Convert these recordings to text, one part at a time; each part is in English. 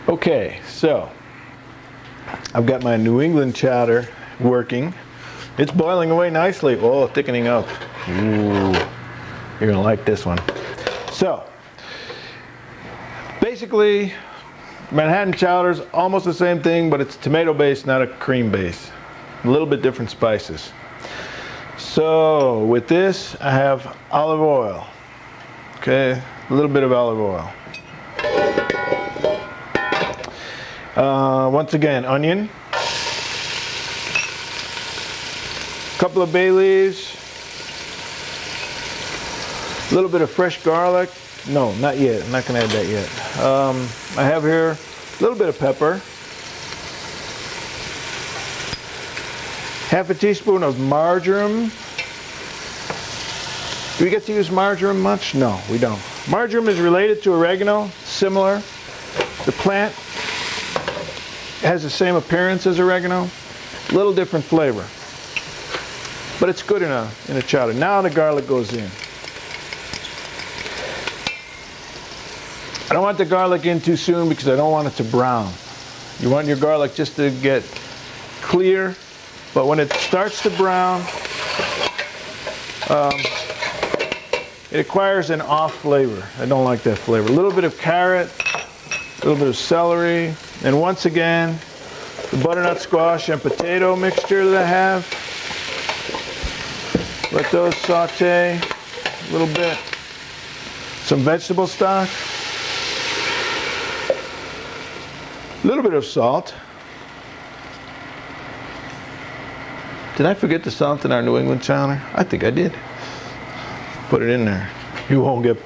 Okay, so I've got my New England chowder working. It's boiling away nicely. Oh, thickening up. Ooh, you're gonna like this one. So, basically, Manhattan chowder is almost the same thing, but it's tomato based, not a cream base. A little bit different spices. So, with this, I have olive oil. Okay, a little bit of olive oil. Once again, onion, a couple of bay leaves, a little bit of fresh garlic. No, not yet. I'm not going to add that yet. I have here a little bit of pepper, half a teaspoon of marjoram. Do we get to use marjoram much? No, we don't. Marjoram is related to oregano, similar. The plant has the same appearance as oregano, a little different flavor. But it's good in a chowder. Now the garlic goes in. I don't want the garlic in too soon because I don't want it to brown. You want your garlic just to get clear, but when it starts to brown, it acquires an off flavor. I don't like that flavor. A little bit of carrot, a little bit of celery, and once again, the butternut squash and potato mixture that I have. Let those saute a little bit. Some vegetable stock. A little bit of salt. Did I forget the salt in our New England chowder? I think I did. Put it in there. You won't get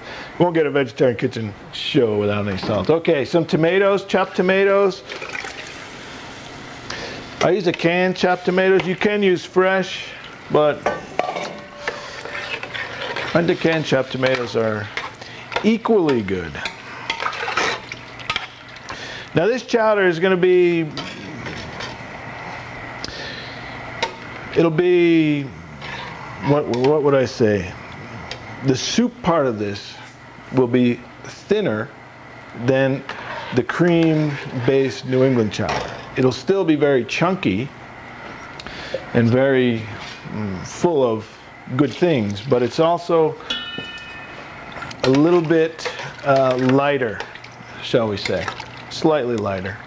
a vegetarian kitchen show without any salt. Okay, some tomatoes, chopped tomatoes. I use a canned chopped tomatoes. You can use fresh, but I think the canned chopped tomatoes are equally good. Now this chowder is going to be, it'll be, what would I say? The soup part of this will be thinner than the cream-based New England chowder. It'll still be very chunky and very full of good things, but it's also a little bit lighter, shall we say. Slightly lighter.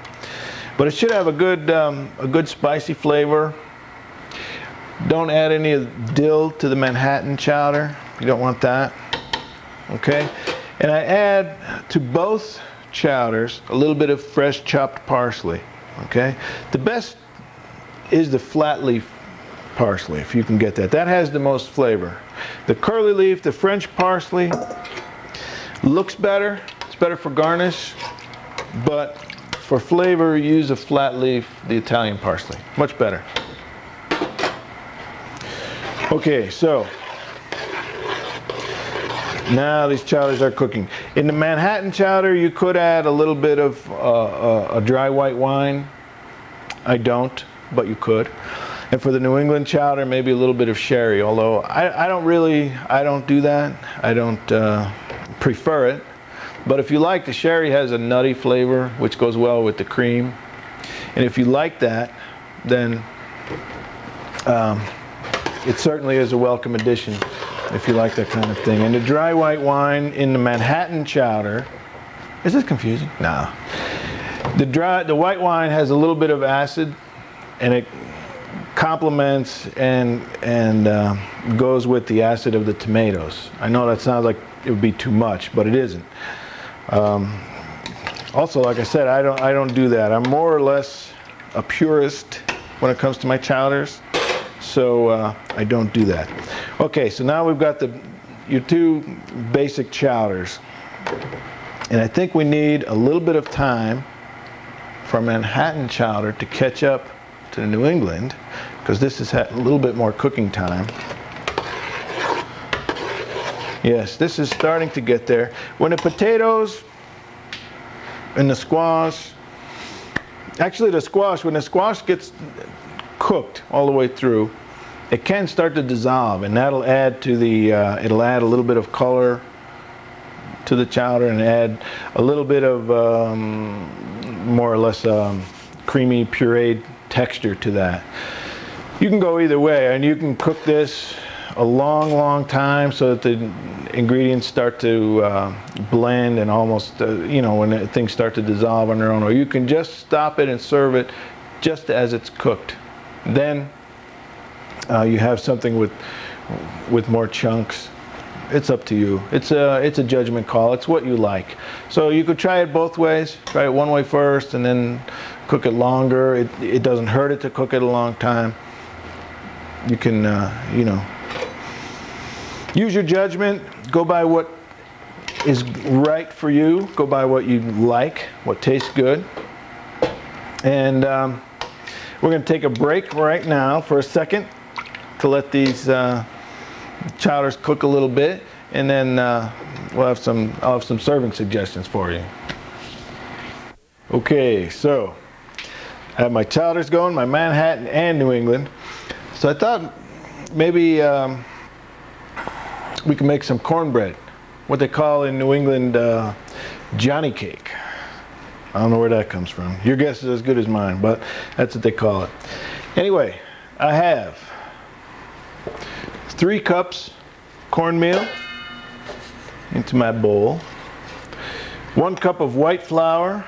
But it should have a good spicy flavor. Don't add any dill to the Manhattan chowder. You don't want that. Okay? And I add to both chowders a little bit of fresh chopped parsley. Okay? The best is the flat leaf parsley, if you can get that. That has the most flavor. The curly leaf, the French parsley, looks better. It's better for garnish. But for flavor, use a flat leaf, the Italian parsley. Much better. Okay, so now these chowders are cooking. In the Manhattan chowder, you could add a little bit of a dry white wine. I don't, but you could. And for the New England chowder, maybe a little bit of sherry, although I don't do that. I don't prefer it. But if you like, the sherry has a nutty flavor, which goes well with the cream. And if you like that, then it certainly is a welcome addition if you like that kind of thing. And the dry white wine in the Manhattan chowder, is this confusing? No. The white wine has a little bit of acid, and it complements and goes with the acid of the tomatoes. I know that sounds like it would be too much, but it isn't. Also, like I said, I don't do that. I'm more or less a purist when it comes to my chowders, so I don't do that. Okay, so now we've got your two basic chowders, and I think we need a little bit of time for Manhattan chowder to catch up to the New England, because this has had a little bit more cooking time. Yes, this is starting to get there. When the potatoes and the squash, actually when the squash gets cooked all the way through, it can start to dissolve, and that'll add to the, it'll add a little bit of color to the chowder and add a little bit of more or less creamy pureed texture to that. You can go either way, and you can cook this a long time so that the ingredients start to blend and almost, you know, when things start to dissolve on their own. Or you can just stop it and serve it just as it's cooked. Then you have something with more chunks. It's up to you. It's a judgment call. It's what you like. So you could try it both ways. Try it one way first and then cook it longer. It doesn't hurt it to cook it a long time. You can, you know, use your judgment. Go by what is right for you. Go by what you like, what tastes good. And we're going to take a break right now for a second to let these chowders cook a little bit, and then I'll have some serving suggestions for you. Okay, so I have my chowders going, my Manhattan and New England. So I thought maybe we can make some cornbread, what they call in New England Johnny cake. I don't know where that comes from. Your guess is as good as mine, but that's what they call it. Anyway, I have 3 cups cornmeal into my bowl, 1 cup of white flour.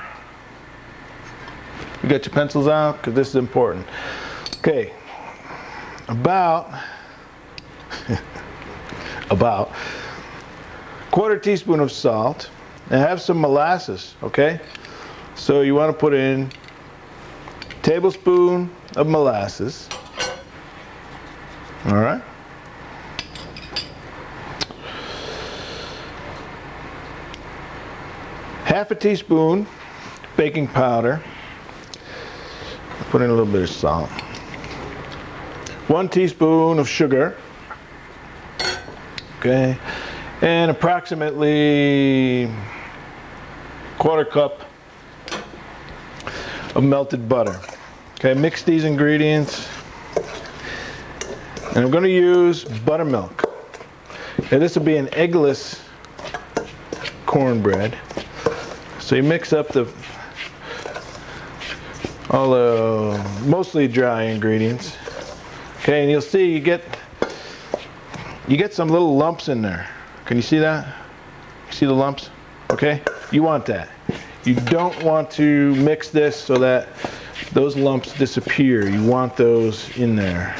You got your pencils out? Because this is important. Okay, about 1/4 teaspoon of salt, and have some molasses, okay? So you want to put in a tablespoon of molasses, all right? Half a teaspoon baking powder. Put in a little bit of salt. 1 teaspoon of sugar. Okay, and approximately 1/4 cup of melted butter. Okay, mix these ingredients, and I'm going to use buttermilk. Okay, this will be an eggless cornbread. So you mix up all the mostly dry ingredients. Okay, and you'll see you get some little lumps in there. Can you see that? See the lumps? Okay, you want that. You don't want to mix this so that those lumps disappear. You want those in there.